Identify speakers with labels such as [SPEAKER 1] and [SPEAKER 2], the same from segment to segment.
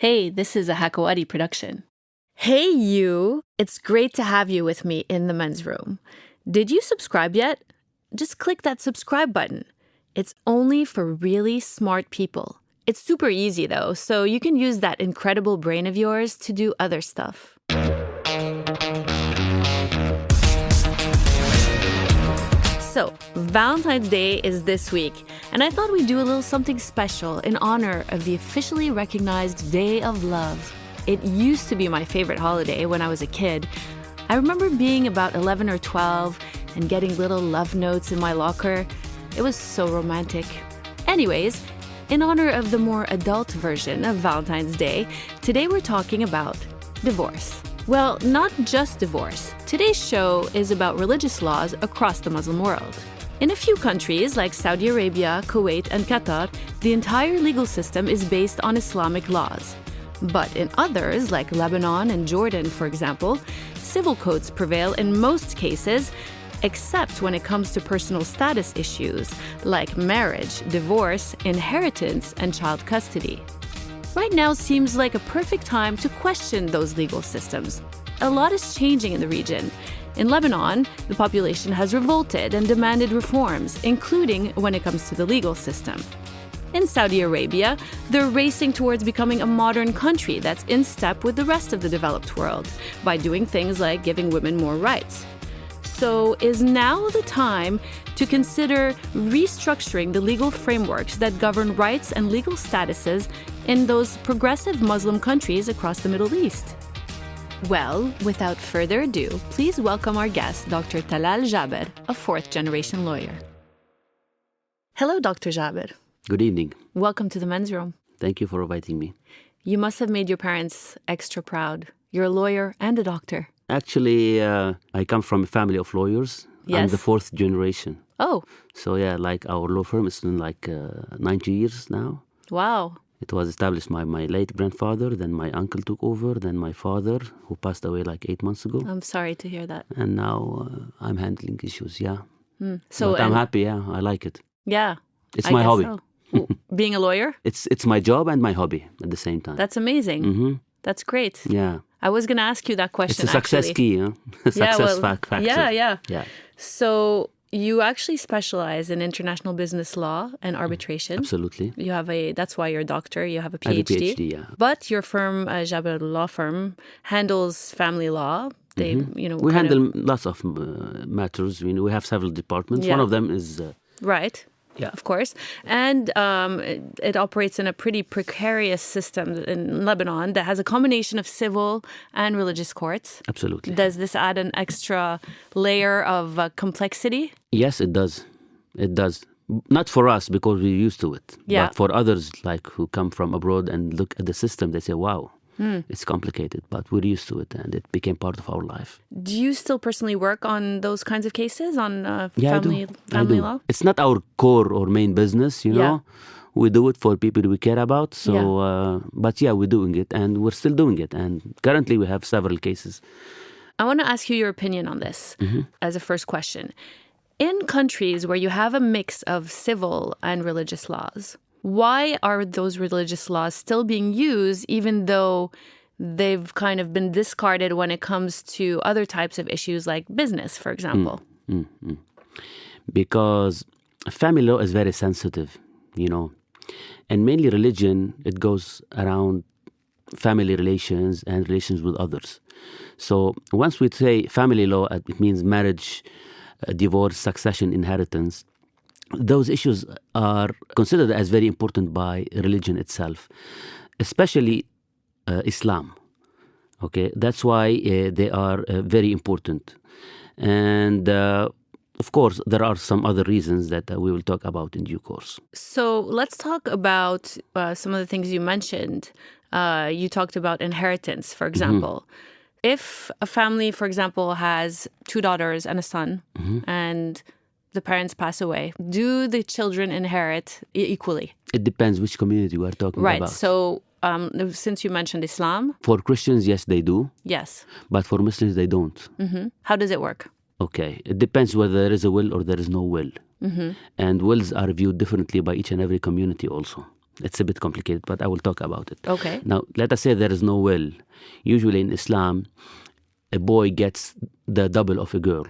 [SPEAKER 1] Hey, this is a Hakawati production. Hey, you! It's great to have you with me in the men's room. Did you subscribe yet? Just click that subscribe button. It's only for really smart people. It's super easy though, so you can use that incredible brain of yours to do other stuff. So, Valentine's Day is this week, and I thought we'd do a little something special in honor of the officially recognized Day of Love. It used to be my favorite holiday when I was a kid. I remember being about 11 or 12 and getting little love notes in my locker. It was so romantic. Anyways, in honor of the more adult version of Valentine's Day, today we're talking about divorce. Well, not just divorce. Today's show is about religious laws across the Muslim world. In a few countries like Saudi Arabia, Kuwait, and Qatar, the entire legal system is based on Islamic laws. But in others, like Lebanon and Jordan, for example, civil codes prevail in most cases, except when it comes to personal status issues like marriage, divorce, inheritance, and child custody. Right now seems like a perfect time to question those legal systems. A lot is changing in the region. In Lebanon, the population has revolted and demanded reforms, including when it comes to the legal system. In Saudi Arabia, they're racing towards becoming a modern country that's in step with the rest of the developed world by doing things like giving women more rights. So is now the time to consider restructuring the legal frameworks that govern rights and legal statuses in those progressive Muslim countries across the Middle East? Well, without further ado, please welcome our guest, Dr. Talal Jaber, a fourth-generation lawyer. Hello, Dr. Jaber.
[SPEAKER 2] Good evening.
[SPEAKER 1] Welcome to the men's room.
[SPEAKER 2] Thank you for inviting me.
[SPEAKER 1] You must have made your parents extra proud. You're a lawyer and a doctor.
[SPEAKER 2] Actually, I come from a family of lawyers.
[SPEAKER 1] Yes.
[SPEAKER 2] I'm the fourth generation.
[SPEAKER 1] Oh.
[SPEAKER 2] So yeah, like our law firm is in 90 years now.
[SPEAKER 1] Wow.
[SPEAKER 2] It was established by my late grandfather, then my uncle took over, then my father, who passed away 8 months ago.
[SPEAKER 1] I'm sorry to hear that.
[SPEAKER 2] And now I'm handling issues, yeah.
[SPEAKER 1] So
[SPEAKER 2] but I'm happy, yeah, I like it.
[SPEAKER 1] Yeah.
[SPEAKER 2] It's my hobby.
[SPEAKER 1] So. Being a lawyer?
[SPEAKER 2] It's my job and my hobby at the same time.
[SPEAKER 1] That's amazing.
[SPEAKER 2] Mm-hmm.
[SPEAKER 1] That's great.
[SPEAKER 2] Yeah.
[SPEAKER 1] I was going to ask you that question,
[SPEAKER 2] It's a success key, huh? Factor.
[SPEAKER 1] Yeah.
[SPEAKER 2] Yeah.
[SPEAKER 1] So you actually specialize in international business law and arbitration.
[SPEAKER 2] Absolutely.
[SPEAKER 1] You have that's why you're a doctor. You have a PhD.
[SPEAKER 2] I have a PhD, yeah.
[SPEAKER 1] But your firm, Jaber Law Firm, handles family law. They,
[SPEAKER 2] we handle lots of matters. We have several departments.
[SPEAKER 1] Yeah.
[SPEAKER 2] One of them is
[SPEAKER 1] right.
[SPEAKER 2] Yeah.
[SPEAKER 1] Of course. And it operates in a pretty precarious system in Lebanon that has a combination of civil and religious courts.
[SPEAKER 2] Absolutely.
[SPEAKER 1] Does this add an extra layer of complexity?
[SPEAKER 2] Yes, it does. It does. Not for us because we're used to it.
[SPEAKER 1] Yeah.
[SPEAKER 2] But for others who come from abroad and look at the system, they say, wow, it's complicated. But we're used to it and it became part of our life.
[SPEAKER 1] Do you still personally work on those kinds of cases, on family
[SPEAKER 2] I do.
[SPEAKER 1] law?
[SPEAKER 2] It's not our core or main business, you know. We do it for people we care about. So, but yeah, we're doing it and we're still doing it. And currently we have several cases.
[SPEAKER 1] I want to ask you your opinion on this as a first question. In countries where you have a mix of civil and religious laws, why are those religious laws still being used even though they've kind of been discarded when it comes to other types of issues like business, for example?
[SPEAKER 2] Because family law is very sensitive, and mainly religion, it goes around family relations and relations with others. So once we say family law, it means marriage, divorce, succession, inheritance. Those issues are considered as very important by religion itself, especially Islam. Okay, that's why they are very important. And of course, there are some other reasons that we will talk about in due course.
[SPEAKER 1] So let's talk about some of the things you mentioned. You talked about inheritance, for example. If a family, for example, has 2 daughters and a son, and the parents pass away, do the children inherit equally?
[SPEAKER 2] It depends which community we are talking about.
[SPEAKER 1] Right. So since you mentioned Islam.
[SPEAKER 2] For Christians, yes, they do.
[SPEAKER 1] Yes.
[SPEAKER 2] But for Muslims, they don't.
[SPEAKER 1] How does it work?
[SPEAKER 2] Okay. It depends whether there is a will or there is no will. And wills are viewed differently by each and every community also. It's a bit complicated, but I will talk about it.
[SPEAKER 1] Okay.
[SPEAKER 2] Now, let us say there is no will. Usually in Islam, a boy gets the double of a girl.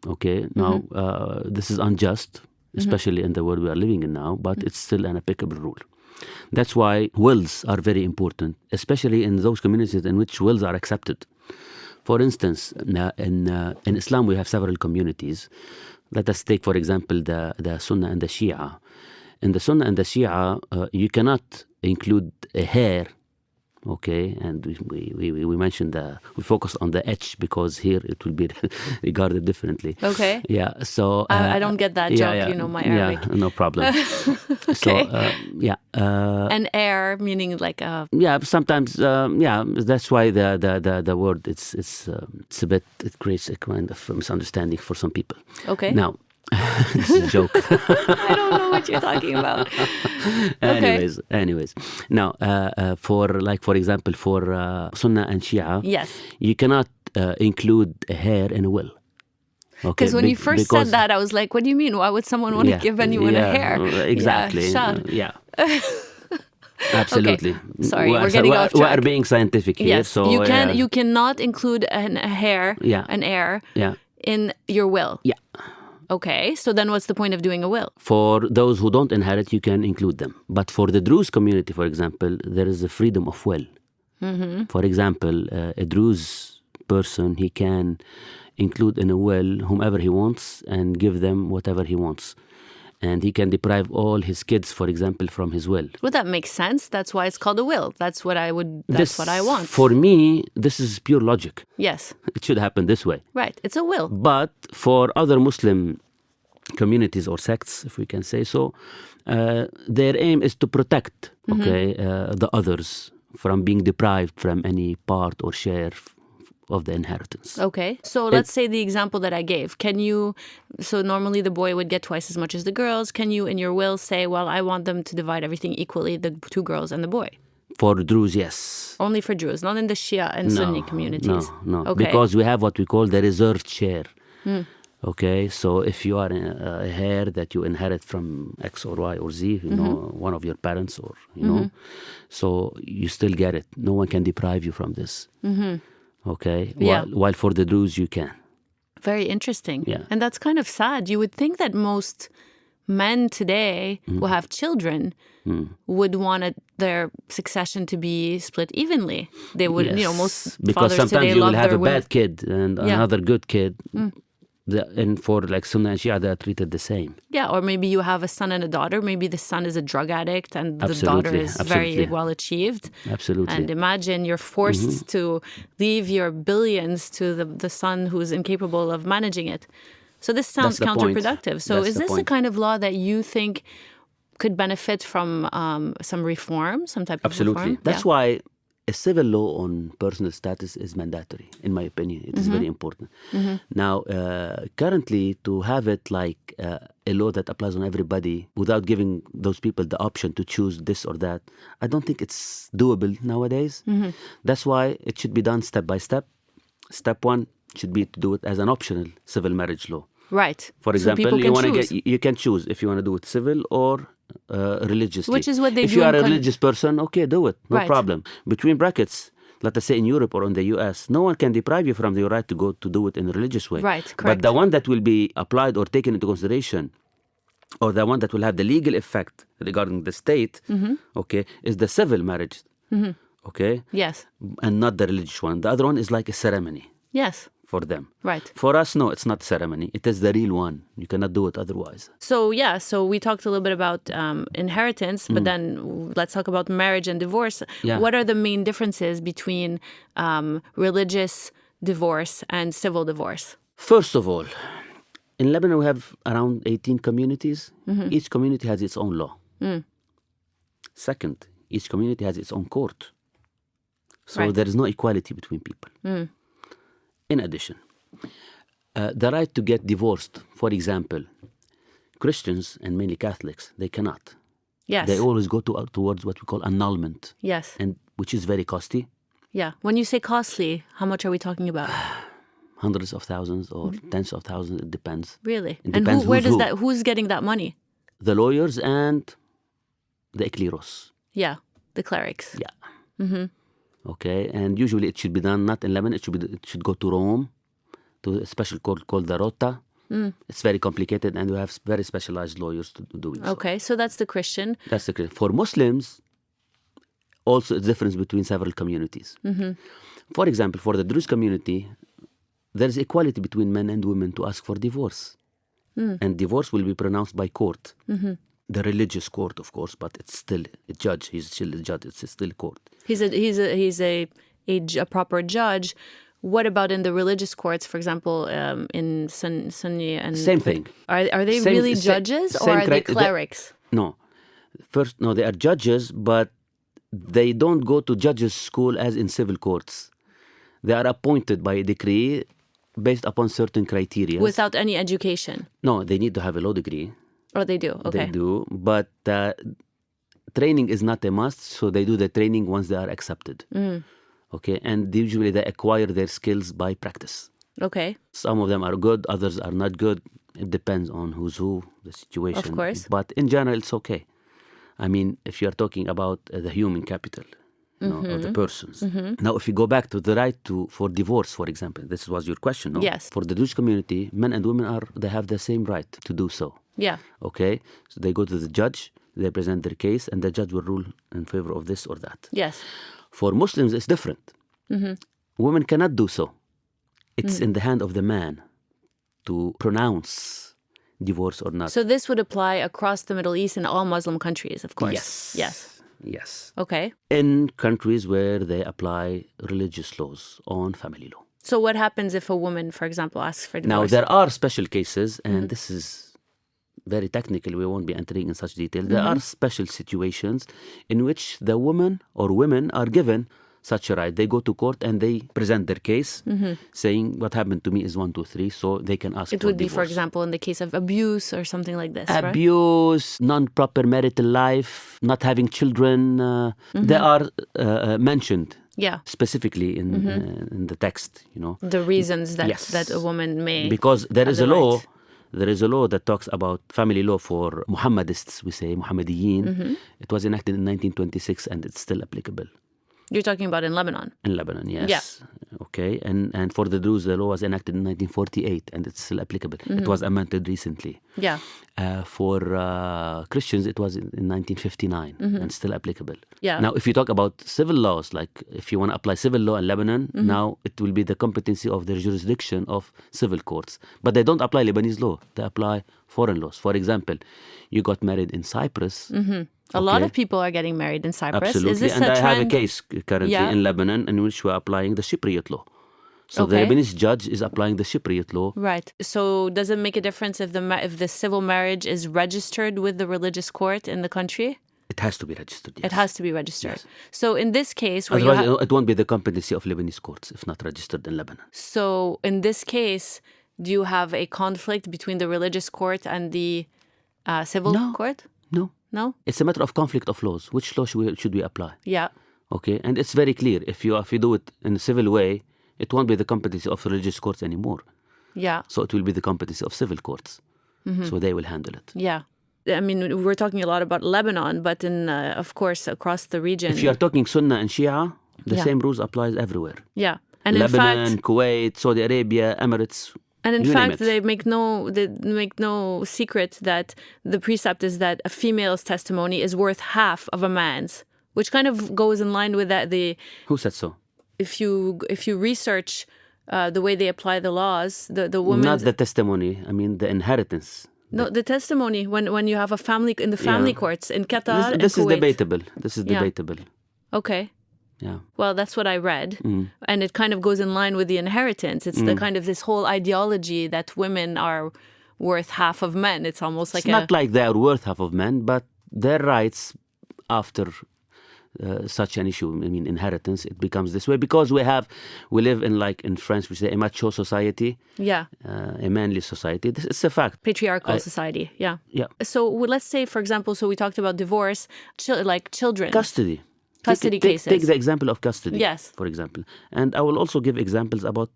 [SPEAKER 2] Okay. Now, this is unjust, especially in the world we are living in now, but it's still an applicable rule. That's why wills are very important, especially in those communities in which wills are accepted. For instance, in Islam, we have several communities. Let us take, for example, the Sunnah and the Shia. In the Sunnah and the Shia, you cannot include a hair, okay? And we mentioned we focus on the etch because here it will be regarded differently.
[SPEAKER 1] Okay.
[SPEAKER 2] Yeah. So
[SPEAKER 1] I don't get that joke.
[SPEAKER 2] yeah,
[SPEAKER 1] You know my Arabic.
[SPEAKER 2] Yeah, no problem.
[SPEAKER 1] Okay.
[SPEAKER 2] So yeah.
[SPEAKER 1] An air meaning like a.
[SPEAKER 2] Yeah, sometimes, yeah, that's why the word it's a bit, it creates a kind of misunderstanding for some people.
[SPEAKER 1] Okay.
[SPEAKER 2] Now, this is a joke.
[SPEAKER 1] I don't know what you're talking about. Okay.
[SPEAKER 2] Anyways, now for example, for Sunnah and Shia,
[SPEAKER 1] Yes.
[SPEAKER 2] you cannot include a hair in a will. Okay,
[SPEAKER 1] Because when you first said that, I was like, what do you mean? Why would someone want to give anyone a hair?
[SPEAKER 2] Exactly.
[SPEAKER 1] Yeah.
[SPEAKER 2] Absolutely.
[SPEAKER 1] Okay. Sorry, we're getting off track.
[SPEAKER 2] We are being scientific here.
[SPEAKER 1] Yes.
[SPEAKER 2] So
[SPEAKER 1] you cannot include an hair, an heir, in your will.
[SPEAKER 2] Yeah.
[SPEAKER 1] Okay, so then what's the point of doing a will?
[SPEAKER 2] For those who don't inherit, you can include them. But for the Druze community, for example, there is a freedom of will. For example, a Druze person, he can include in a will whomever he wants and give them whatever he wants. And he can deprive all his kids, for example, from his will.
[SPEAKER 1] Well, that makes sense. That's why it's called a will. That's what I want.
[SPEAKER 2] For me, this is pure logic.
[SPEAKER 1] Yes.
[SPEAKER 2] It should happen this way.
[SPEAKER 1] Right. It's a will.
[SPEAKER 2] But for other Muslim communities or sects, if we can say so, their aim is to protect, the others from being deprived from any part or share of the inheritance.
[SPEAKER 1] Okay. So let's say the example that I gave. So normally the boy would get twice as much as the girls. Can you in your will say, well, I want them to divide everything equally, the two girls and the boy?
[SPEAKER 2] For Druze, yes.
[SPEAKER 1] Only for Druze, not in the Shia and Sunni communities?
[SPEAKER 2] No.
[SPEAKER 1] Okay.
[SPEAKER 2] Because we have what we call the reserved share. Okay, so if you are a heir that you inherit from X or Y or Z, one of your parents or, so you still get it. No one can deprive you from this. Okay, while for the Druze you can.
[SPEAKER 1] Very interesting.
[SPEAKER 2] Yeah.
[SPEAKER 1] And that's kind of sad. You would think that most men today who have children would want their succession to be split evenly. They would, most
[SPEAKER 2] because
[SPEAKER 1] fathers
[SPEAKER 2] sometimes
[SPEAKER 1] today
[SPEAKER 2] you will
[SPEAKER 1] love
[SPEAKER 2] have
[SPEAKER 1] their
[SPEAKER 2] a bad kid and another good kid. And for like Sunnah and Shia, they are treated the same.
[SPEAKER 1] Yeah, or maybe you have a son and a daughter. Maybe the son is a drug addict and the daughter is very well achieved.
[SPEAKER 2] Absolutely.
[SPEAKER 1] And imagine you're forced to leave your billions to the son who's incapable of managing it. So this sounds counterproductive. So is this the kind of law that you think could benefit from some reform, some type of reform?
[SPEAKER 2] That's why a civil law on personal status is mandatory, in my opinion. It is very important. Now, currently, to have it like a law that applies on everybody without giving those people the option to choose this or that, I don't think it's doable nowadays. That's why it should be done step by step. Step one should be to do it as an optional civil marriage law.
[SPEAKER 1] Right.
[SPEAKER 2] For example, you can choose if you want to do it civil or religiously.
[SPEAKER 1] Which is what they do.
[SPEAKER 2] If you are a religious person, okay, do it. No
[SPEAKER 1] Right.
[SPEAKER 2] problem. Between brackets, let us say in Europe or in the US, no one can deprive you from your right to go to do it in a religious way.
[SPEAKER 1] Right, correct.
[SPEAKER 2] But the one that will be applied or taken into consideration, or the one that will have the legal effect regarding the state, okay, is the civil marriage. Okay?
[SPEAKER 1] Yes.
[SPEAKER 2] And not the religious one. The other one is like a ceremony.
[SPEAKER 1] Yes.
[SPEAKER 2] For them.
[SPEAKER 1] Right.
[SPEAKER 2] For us, no, it's not ceremony. It is the real one. You cannot do it otherwise.
[SPEAKER 1] So we talked a little bit about inheritance, but then let's talk about marriage and divorce.
[SPEAKER 2] Yeah.
[SPEAKER 1] What are the main differences between religious divorce and civil divorce?
[SPEAKER 2] First of all, in Lebanon we have around 18 communities. Each community has its own law. Second, each community has its own court. So there is no equality between people. In addition, the right to get divorced, for example, Christians and mainly Catholics, they cannot.
[SPEAKER 1] Yes.
[SPEAKER 2] They always go towards what we call annulment.
[SPEAKER 1] Yes.
[SPEAKER 2] And which is very costly.
[SPEAKER 1] Yeah. When you say costly, how much are we talking about?
[SPEAKER 2] Hundreds of thousands or tens of thousands, it depends.
[SPEAKER 1] Really?
[SPEAKER 2] It
[SPEAKER 1] And
[SPEAKER 2] depends
[SPEAKER 1] who's getting that money?
[SPEAKER 2] The lawyers and the ekleros.
[SPEAKER 1] Yeah, the clerics.
[SPEAKER 2] Yeah. Okay, and usually it should be done not in Lebanon. It should go to Rome, to a special court called the Rota. It's very complicated, and we have very specialized lawyers to doing so.
[SPEAKER 1] Okay, so that's the Christian.
[SPEAKER 2] That's the Christian. For Muslims, also a difference between several communities. For example, for the Druze community, there is equality between men and women to ask for divorce. And divorce will be pronounced by court. The religious court, of course, but it's still a judge. He's still a judge. It's still a court.
[SPEAKER 1] He's a proper judge. What about in the religious courts, for example, in Sunni and
[SPEAKER 2] Same thing.
[SPEAKER 1] Are they really judges or are they clerics?
[SPEAKER 2] No. First, no, they are judges, but they don't go to judges' school as in civil courts. They are appointed by a decree based upon certain criteria.
[SPEAKER 1] Without any education?
[SPEAKER 2] No, they need to have a law degree.
[SPEAKER 1] Oh, they do? Okay.
[SPEAKER 2] They do, but training is not a must, so they do the training once they are accepted. Okay, and usually they acquire their skills by practice.
[SPEAKER 1] Okay.
[SPEAKER 2] Some of them are good, others are not good. It depends on who's who, the situation.
[SPEAKER 1] Of course.
[SPEAKER 2] But in general, it's okay. I mean, if you're talking about the human capital, of the persons. Now, if you go back to the right for divorce, for example, this was your question, no?
[SPEAKER 1] Yes.
[SPEAKER 2] For the Jewish community, men and women they have the same right to do so.
[SPEAKER 1] Yeah.
[SPEAKER 2] Okay, so they go to the judge, they present their case, and the judge will rule in favor of this or that.
[SPEAKER 1] Yes.
[SPEAKER 2] For Muslims, it's different. Women cannot do so. It's in the hand of the man to pronounce divorce or not.
[SPEAKER 1] So this would apply across the Middle East in all Muslim countries, of course.
[SPEAKER 2] Yes.
[SPEAKER 1] Okay.
[SPEAKER 2] In countries where they apply religious laws on family law.
[SPEAKER 1] So what happens if a woman, for example, asks for divorce?
[SPEAKER 2] Now, there are special cases, and this is very technical. We won't be entering in such detail. There are special situations in which the woman or women are given such a right. They go to court and they present their case, saying what happened to me is 1, 2, 3, so they can ask for divorce.
[SPEAKER 1] It would be, for example, in the case of abuse or something like this,
[SPEAKER 2] Abuse, non-proper marital life, not having children. They are mentioned specifically in the text,
[SPEAKER 1] The reasons that a woman may...
[SPEAKER 2] Because there is a law...
[SPEAKER 1] Right.
[SPEAKER 2] There is a law that talks about family law for Muhammadists, we say, Muhammadiyin. It was enacted in 1926 and it's still applicable.
[SPEAKER 1] You're talking about in Lebanon?
[SPEAKER 2] In Lebanon, yes.
[SPEAKER 1] Yeah.
[SPEAKER 2] Okay, and for the Druze, the law was enacted in 1948 and it's still applicable. It was amended recently.
[SPEAKER 1] Yeah.
[SPEAKER 2] For Christians, it was in 1959 and still applicable.
[SPEAKER 1] Yeah.
[SPEAKER 2] Now, if you talk about civil laws, like if you want to apply civil law in Lebanon, now it will be the competency of the jurisdiction of civil courts. But they don't apply Lebanese law. They apply foreign laws. For example, you got married in Cyprus.
[SPEAKER 1] A lot of people are getting married in Cyprus.
[SPEAKER 2] Absolutely.
[SPEAKER 1] Is this
[SPEAKER 2] and
[SPEAKER 1] a
[SPEAKER 2] I
[SPEAKER 1] trend?
[SPEAKER 2] have a case currently in Lebanon in which we're applying the Cypriot law. So the Lebanese judge is applying the Cypriot law.
[SPEAKER 1] Right. So does it make a difference if the civil marriage is registered with the religious court in the country?
[SPEAKER 2] It has to be registered, yes.
[SPEAKER 1] It has to be registered.
[SPEAKER 2] Yes.
[SPEAKER 1] So in this case... where
[SPEAKER 2] Otherwise, it won't be the competency of Lebanese courts if not registered in Lebanon.
[SPEAKER 1] So in this case, do you have a conflict between the religious court and the civil court?
[SPEAKER 2] No.
[SPEAKER 1] No?
[SPEAKER 2] It's a matter of conflict of laws. Which law should we apply?
[SPEAKER 1] Yeah.
[SPEAKER 2] Okay, and it's very clear. If you do it in a civil way, it won't be the competency of religious courts anymore.
[SPEAKER 1] Yeah.
[SPEAKER 2] So it will be the competency of civil courts. So they will handle it.
[SPEAKER 1] Yeah. I mean, we're talking a lot about Lebanon, but of course, across the region...
[SPEAKER 2] If you are talking Sunnah and Shia, the same rules applies everywhere.
[SPEAKER 1] Yeah. And
[SPEAKER 2] Lebanon,
[SPEAKER 1] in fact,
[SPEAKER 2] Kuwait, Saudi Arabia, Emirates...
[SPEAKER 1] And in fact, they make no secret that the precept is that a female's testimony is worth half of a man's, which kind of goes in line with that.
[SPEAKER 2] Who said so?
[SPEAKER 1] If you research the way they apply the laws, the woman...
[SPEAKER 2] Not the testimony. I mean the inheritance.
[SPEAKER 1] No, the testimony when you have a family in the family courts in Qatar and
[SPEAKER 2] this
[SPEAKER 1] Kuwait.
[SPEAKER 2] Is debatable. This is debatable.
[SPEAKER 1] Okay.
[SPEAKER 2] Yeah.
[SPEAKER 1] Well, that's what I read. And it kind of goes in line with the inheritance. It's the kind of this whole ideology that women are worth half of men. It's almost like
[SPEAKER 2] it's not like they are worth half of men, but their rights after such an issue, I mean, inheritance, it becomes this way because we live in France, we say a macho society.
[SPEAKER 1] Yeah.
[SPEAKER 2] A manly society. It's a fact.
[SPEAKER 1] Patriarchal society. Yeah.
[SPEAKER 2] Yeah.
[SPEAKER 1] So let's say, for example, we talked about divorce, like children.
[SPEAKER 2] Custody
[SPEAKER 1] cases.
[SPEAKER 2] Take the example of custody,
[SPEAKER 1] yes,
[SPEAKER 2] for example. And I will also give examples about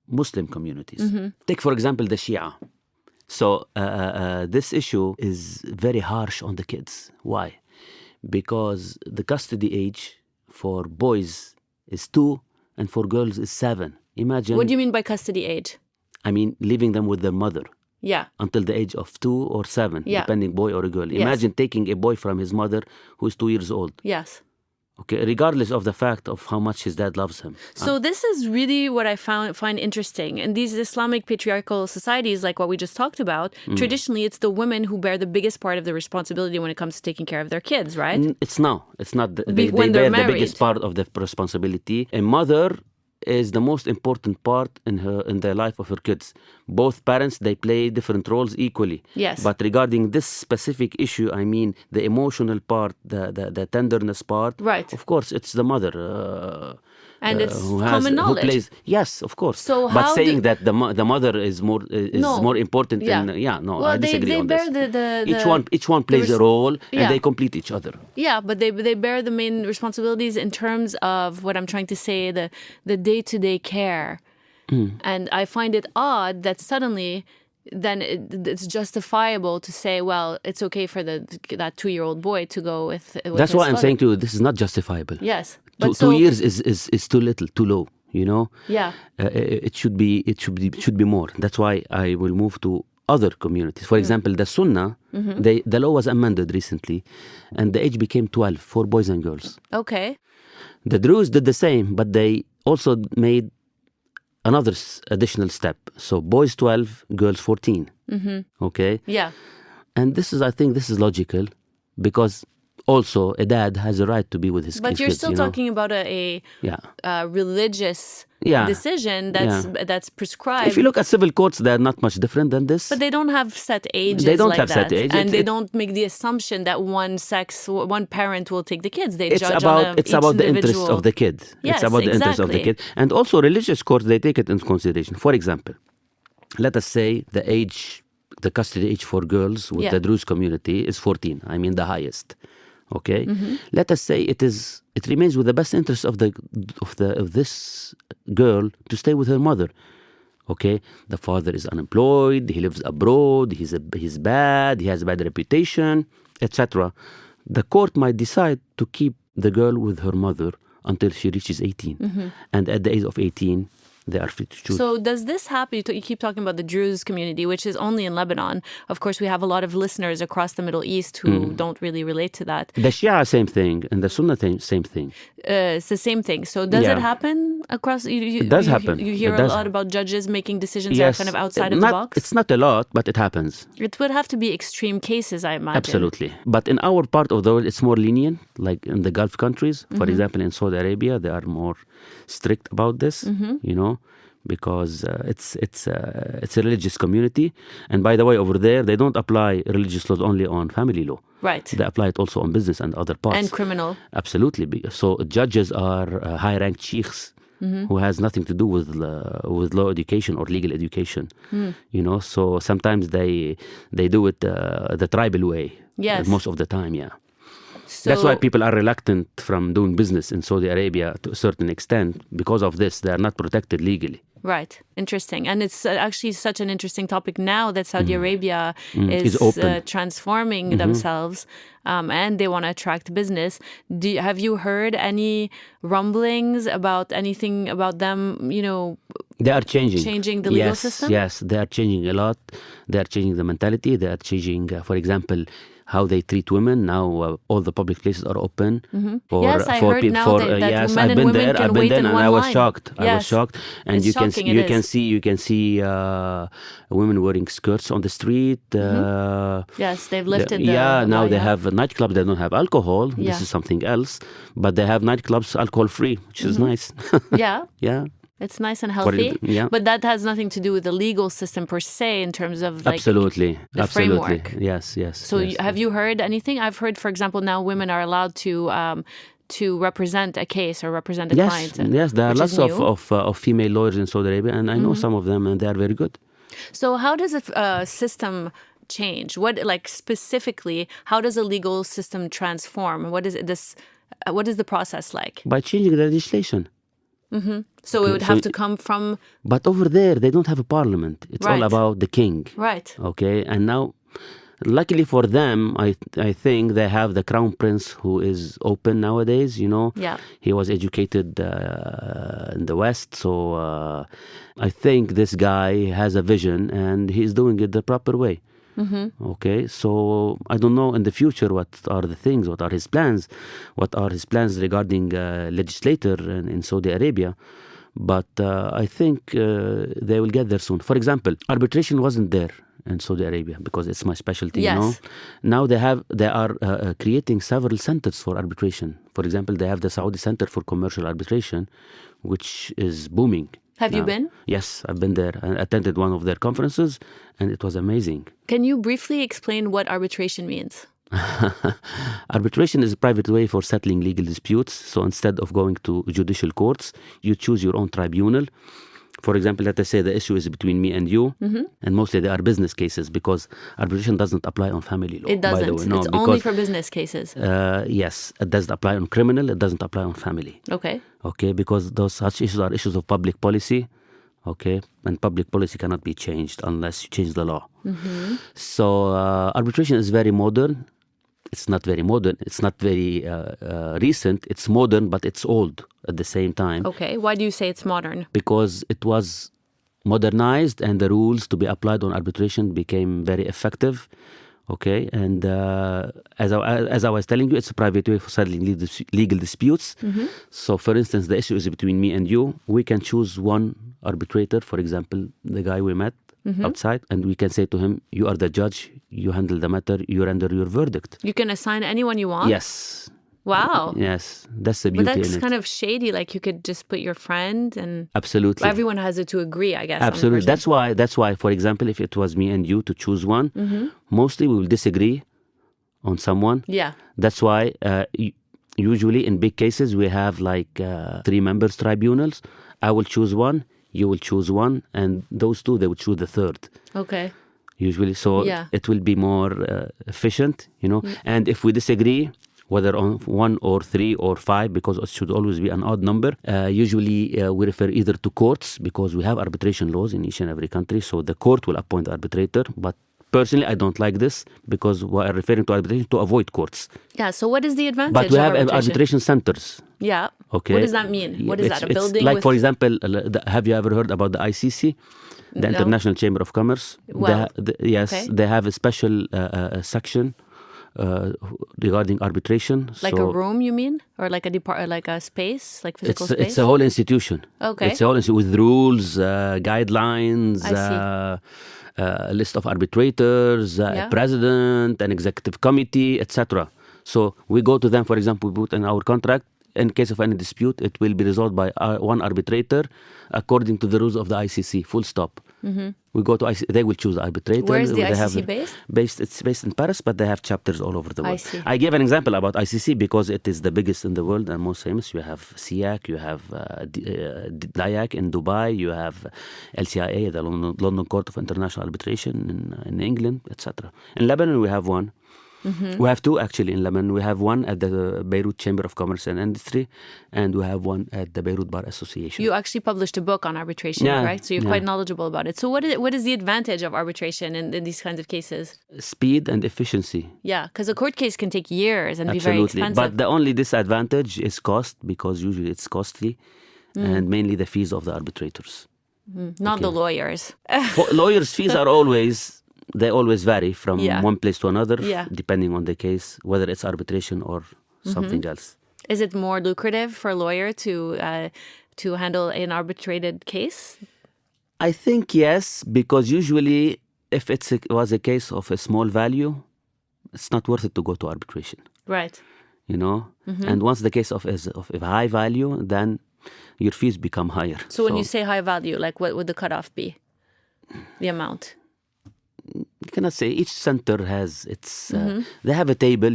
[SPEAKER 2] Muslim communities. Take, for example, the Shia. So this issue is very harsh on the kids. Why? because the custody age for boys is 2 and for girls is 7. Imagine.
[SPEAKER 1] What do you mean by custody age?
[SPEAKER 2] I mean, leaving them with their mother
[SPEAKER 1] Yeah.
[SPEAKER 2] until the age of 2 or 7,
[SPEAKER 1] Yeah.
[SPEAKER 2] depending boy or a girl.
[SPEAKER 1] Yes.
[SPEAKER 2] Imagine taking a boy from his mother who is 2 years old.
[SPEAKER 1] Yes.
[SPEAKER 2] Okay, regardless of the fact of how much his dad loves him.
[SPEAKER 1] So this is really what I find interesting. In these Islamic patriarchal societies, like what we just talked about, traditionally it's the women who bear the biggest part of the responsibility when it comes to taking care of their kids, right?
[SPEAKER 2] It's now. It's not. They
[SPEAKER 1] When
[SPEAKER 2] bear
[SPEAKER 1] they're
[SPEAKER 2] the biggest
[SPEAKER 1] married.
[SPEAKER 2] part of the responsibility. A mother is the most important part in the life of her kids. Both parents, they play different roles equally.
[SPEAKER 1] Yes.
[SPEAKER 2] But regarding this specific issue, I mean the emotional part, the tenderness part.
[SPEAKER 1] Right.
[SPEAKER 2] Of course, it's the mother.
[SPEAKER 1] And it's
[SPEAKER 2] who
[SPEAKER 1] common knowledge.
[SPEAKER 2] Who plays, yes, of course.
[SPEAKER 1] So
[SPEAKER 2] but
[SPEAKER 1] how
[SPEAKER 2] saying
[SPEAKER 1] do-
[SPEAKER 2] that the mother is more
[SPEAKER 1] No.
[SPEAKER 2] more important.
[SPEAKER 1] Yeah.
[SPEAKER 2] No,
[SPEAKER 1] Well,
[SPEAKER 2] I disagree
[SPEAKER 1] they
[SPEAKER 2] on
[SPEAKER 1] bear
[SPEAKER 2] this. Each one plays a role, and they complete each other.
[SPEAKER 1] Yeah, but they bear the main responsibilities in terms of what I'm trying to say, the day-to-day care. And I find it odd that suddenly then it's justifiable to say, well, it's okay for that 2-year-old boy to go with
[SPEAKER 2] That's
[SPEAKER 1] his
[SPEAKER 2] why I'm
[SPEAKER 1] father.
[SPEAKER 2] saying to you, this is not justifiable.
[SPEAKER 1] Yes.
[SPEAKER 2] Two,
[SPEAKER 1] But so,
[SPEAKER 2] 2 years is too little, too low. You know.
[SPEAKER 1] Yeah.
[SPEAKER 2] It should be more. That's why I will move to other communities. For example, the Sunnah, the law was amended recently, and the age became 12 for boys and girls.
[SPEAKER 1] Okay.
[SPEAKER 2] The Druze did the same, but they also made another additional step. So boys 12, girls 14. Okay?
[SPEAKER 1] Yeah.
[SPEAKER 2] And I think this is logical, because also a dad has a right to be with his kids.
[SPEAKER 1] But you're still talking about a religious decision that's prescribed.
[SPEAKER 2] If you look at civil courts, they're not much different than this.
[SPEAKER 1] But they don't have set ages.
[SPEAKER 2] They don't
[SPEAKER 1] like
[SPEAKER 2] have
[SPEAKER 1] that.
[SPEAKER 2] set age.
[SPEAKER 1] And they don't make the assumption that one parent will take the kids. They judge
[SPEAKER 2] it's
[SPEAKER 1] on
[SPEAKER 2] about the interest of the kid.
[SPEAKER 1] Yes,
[SPEAKER 2] it's about the interest of the
[SPEAKER 1] exactly.
[SPEAKER 2] kid. And also religious courts, they take it into consideration. For example, let us say the custody age for girls with the Druze community is 14. I mean the highest. Okay, let us say it remains with the best interest of this girl to stay with her mother. Okay, the father is unemployed, he lives abroad, he's bad, he has a bad reputation, etc. The court might decide to keep the girl with her mother until she reaches 18, and at the age of 18. They are free to choose.
[SPEAKER 1] So does this happen? You keep talking about the Druze community, which is only in Lebanon. Of course, we have a lot of listeners across the Middle East who don't really relate to that.
[SPEAKER 2] The Shia, same thing, and the Sunnah, same thing.
[SPEAKER 1] It's the same thing. So does it happen across?
[SPEAKER 2] It does happen.
[SPEAKER 1] You hear a lot about judges making decisions that are kind of outside of the box?
[SPEAKER 2] It's not a lot, but it happens.
[SPEAKER 1] It would have to be extreme cases, I imagine.
[SPEAKER 2] Absolutely. But in our part of the world, it's more lenient, like in the Gulf countries. For example, in Saudi Arabia, they are more strict about this, because it's a religious community. And by the way, over there, they don't apply religious laws only on family law.
[SPEAKER 1] Right.
[SPEAKER 2] They apply it also on business and other parts.
[SPEAKER 1] And criminal.
[SPEAKER 2] Absolutely. So judges are high-ranked sheikhs who has nothing to do with law education or legal education. So sometimes they do it the tribal way.
[SPEAKER 1] Yes.
[SPEAKER 2] Most of the time, yeah.
[SPEAKER 1] So,
[SPEAKER 2] that's why people are reluctant from doing business in Saudi Arabia to a certain extent. Because of this, they are not protected legally.
[SPEAKER 1] Right. Interesting. And it's actually such an interesting topic now that Saudi Arabia is
[SPEAKER 2] open.
[SPEAKER 1] Transforming themselves and they want to attract business. Have you heard any rumblings about anything about them,
[SPEAKER 2] They are changing.
[SPEAKER 1] Changing the legal system?
[SPEAKER 2] Yes, they are changing a lot. They are changing the mentality. They are changing, for example, how they treat women. Now all the public places are open.
[SPEAKER 1] Yes, I heard now that
[SPEAKER 2] yes,
[SPEAKER 1] men
[SPEAKER 2] I've
[SPEAKER 1] and
[SPEAKER 2] been
[SPEAKER 1] women
[SPEAKER 2] there.
[SPEAKER 1] can
[SPEAKER 2] I've been
[SPEAKER 1] wait
[SPEAKER 2] there,
[SPEAKER 1] in
[SPEAKER 2] and
[SPEAKER 1] one
[SPEAKER 2] I was
[SPEAKER 1] line.
[SPEAKER 2] shocked. I was
[SPEAKER 1] Yes.
[SPEAKER 2] shocked, and
[SPEAKER 1] It's shocking,
[SPEAKER 2] you can see women wearing skirts on the street.
[SPEAKER 1] Yes, they've lifted
[SPEAKER 2] now
[SPEAKER 1] law,
[SPEAKER 2] they have nightclubs. They don't have alcohol.
[SPEAKER 1] Yeah.
[SPEAKER 2] This is something else, but they have nightclubs alcohol free, which is nice.
[SPEAKER 1] Yeah.
[SPEAKER 2] Yeah.
[SPEAKER 1] It's nice and healthy,
[SPEAKER 2] yeah.
[SPEAKER 1] but that has nothing to do with the legal system per se in terms of
[SPEAKER 2] Absolutely.
[SPEAKER 1] framework.
[SPEAKER 2] Yes.
[SPEAKER 1] So
[SPEAKER 2] yes.
[SPEAKER 1] have you heard anything? I've heard, for example, now women are allowed to represent a case or represent a client.
[SPEAKER 2] Yes, there are
[SPEAKER 1] which is
[SPEAKER 2] lots
[SPEAKER 1] new.
[SPEAKER 2] of female lawyers in Saudi Arabia, and I know some of them, and they are very good.
[SPEAKER 1] So how does a system change? Specifically, how does a legal system transform? What is the process like?
[SPEAKER 2] By changing the legislation.
[SPEAKER 1] So it would have to come from...
[SPEAKER 2] But over there, they don't have a parliament. It's all
[SPEAKER 1] Right.
[SPEAKER 2] about the king.
[SPEAKER 1] Right.
[SPEAKER 2] Okay, and now Luckily for them, I think they have the crown prince who is open nowadays.
[SPEAKER 1] Yeah.
[SPEAKER 2] He was educated in the West, so I think this guy has a vision and he's doing it the proper way. Okay, so I don't know in the future what are his plans regarding legislator in Saudi Arabia. But I think they will get there soon. For example, arbitration wasn't there in Saudi Arabia because it's my specialty.
[SPEAKER 1] Yes.
[SPEAKER 2] Now they are creating several centers for arbitration. For example, they have the Saudi Center for Commercial Arbitration, which is booming.
[SPEAKER 1] Have you been?
[SPEAKER 2] Yes, I've been there. I attended one of their conferences, and it was amazing.
[SPEAKER 1] Can you briefly explain what arbitration means?
[SPEAKER 2] Arbitration is a private way for settling legal disputes. So instead of going to judicial courts, you choose your own tribunal. For example, let us say the issue is between me and you, and mostly they are business cases because arbitration doesn't apply on family law.
[SPEAKER 1] It doesn't.
[SPEAKER 2] By the way. No,
[SPEAKER 1] it's only for business cases.
[SPEAKER 2] Yes, it doesn't apply on criminal. It doesn't apply on family.
[SPEAKER 1] Okay,
[SPEAKER 2] because such issues are issues of public policy. Okay, and public policy cannot be changed unless you change the law. So arbitration is very modern. It's not very modern. It's not very recent. It's modern, but it's old at the same time.
[SPEAKER 1] Okay, why do you say it's modern?
[SPEAKER 2] Because it was modernized and the rules to be applied on arbitration became very effective. Okay, and as I was telling you, it's a private way for settling legal disputes. So, for instance, the issue is between me and you. We can choose one arbitrator, for example, the guy we met outside, and we can say to him, you are the judge, you handle the matter, you render your verdict.
[SPEAKER 1] You can assign anyone you want?
[SPEAKER 2] Yes.
[SPEAKER 1] Wow.
[SPEAKER 2] Yes, that's the beauty
[SPEAKER 1] But
[SPEAKER 2] in
[SPEAKER 1] that's
[SPEAKER 2] it.
[SPEAKER 1] kind of shady. Like you could just put your friend and
[SPEAKER 2] Absolutely.
[SPEAKER 1] everyone has it to agree, I guess.
[SPEAKER 2] Absolutely. That's why, for example, if it was me and you to choose one, mostly we will disagree on someone.
[SPEAKER 1] Yeah.
[SPEAKER 2] That's why usually in big cases we have like 3 members tribunals. I will choose one, you will choose one, and those 2 they will choose the third.
[SPEAKER 1] Okay.
[SPEAKER 2] Usually, so it will be more efficient, And if we disagree, whether on 1 or 3 or 5, because it should always be an odd number. Usually we refer either to courts because we have arbitration laws in each and every country. So the court will appoint the arbitrator. But personally, I don't like this because we are referring to arbitration to avoid courts.
[SPEAKER 1] Yeah, so what is the advantage
[SPEAKER 2] But we have
[SPEAKER 1] of
[SPEAKER 2] arbitration centers.
[SPEAKER 1] Yeah.
[SPEAKER 2] Okay.
[SPEAKER 1] What does that mean? What is that, a building?
[SPEAKER 2] Like, for example, have you ever heard about the ICC? The International Chamber of Commerce?
[SPEAKER 1] Well,
[SPEAKER 2] yes, they have a special section regarding arbitration.
[SPEAKER 1] Like a room, you mean? Or like a space, like physical space?
[SPEAKER 2] It's a whole institution.
[SPEAKER 1] Okay.
[SPEAKER 2] It's a whole institution with rules, guidelines, a list of arbitrators, a president, an executive committee, etc. So we go to them, for example, we put in our contract, in case of any dispute, it will be resolved by one arbitrator according to the rules of the ICC, full stop. We go to ICC, they will choose the arbitrator.
[SPEAKER 1] Where is the ICC based?
[SPEAKER 2] It's based in Paris, but they have chapters all over the world.
[SPEAKER 1] I see.
[SPEAKER 2] I gave an example about ICC because it is the biggest in the world and most famous. You have SIAC, you have DIAC in Dubai, you have LCIA, the London Court of International Arbitration in England, etc. In Lebanon, we have one. We have 2 actually in Lebanon. We have one at the Beirut Chamber of Commerce and Industry, and we have one at the Beirut Bar Association.
[SPEAKER 1] You actually published a book on arbitration, right? So you're quite knowledgeable about it. So what is the advantage of arbitration in these kinds of cases?
[SPEAKER 2] Speed and efficiency.
[SPEAKER 1] Yeah, because a court case can take years and be very expensive.
[SPEAKER 2] But the only disadvantage is cost, because usually it's costly, and mainly the fees of the arbitrators.
[SPEAKER 1] Not the lawyers.
[SPEAKER 2] Lawyers' fees are always... They always vary from one place to another, depending on the case, whether it's arbitration or something else.
[SPEAKER 1] Is it more lucrative for a lawyer to handle an arbitrated case?
[SPEAKER 2] I think yes, because usually if it was a case of a small value, it's not worth it to go to arbitration.
[SPEAKER 1] Right.
[SPEAKER 2] And once the case is of a high value, then your fees become higher.
[SPEAKER 1] So when you say high value, like what would the cutoff be? The amount?
[SPEAKER 2] You cannot say. Each center has its... they have a table,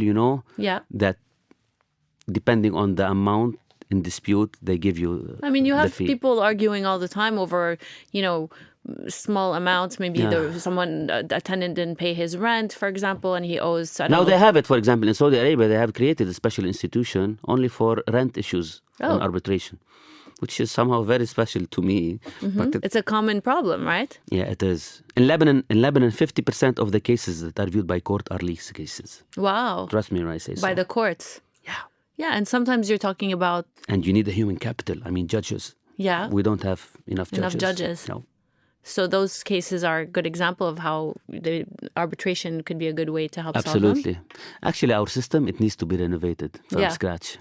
[SPEAKER 2] that depending on the amount in dispute, they give you
[SPEAKER 1] I mean, you have
[SPEAKER 2] the fee.
[SPEAKER 1] people arguing all the time over, small amounts. Maybe a tenant didn't pay his rent, for example, and he owes.
[SPEAKER 2] Now they have it, for example, in Saudi Arabia, they have created a special institution only for rent issues and arbitration, which is somehow very special to me. But
[SPEAKER 1] it's a common problem, right?
[SPEAKER 2] Yeah, it is. In Lebanon, 50% of the cases that are viewed by court are lease cases.
[SPEAKER 1] Wow.
[SPEAKER 2] Trust me when I say so.
[SPEAKER 1] By the courts.
[SPEAKER 2] Yeah.
[SPEAKER 1] Yeah, and sometimes you're talking about...
[SPEAKER 2] And you need a human capital. I mean, judges.
[SPEAKER 1] Yeah.
[SPEAKER 2] We don't have enough judges.
[SPEAKER 1] No. So those cases are a good example of how the arbitration could be a good way to help solve them.
[SPEAKER 2] Absolutely. Actually, our system, it needs to be renovated from scratch.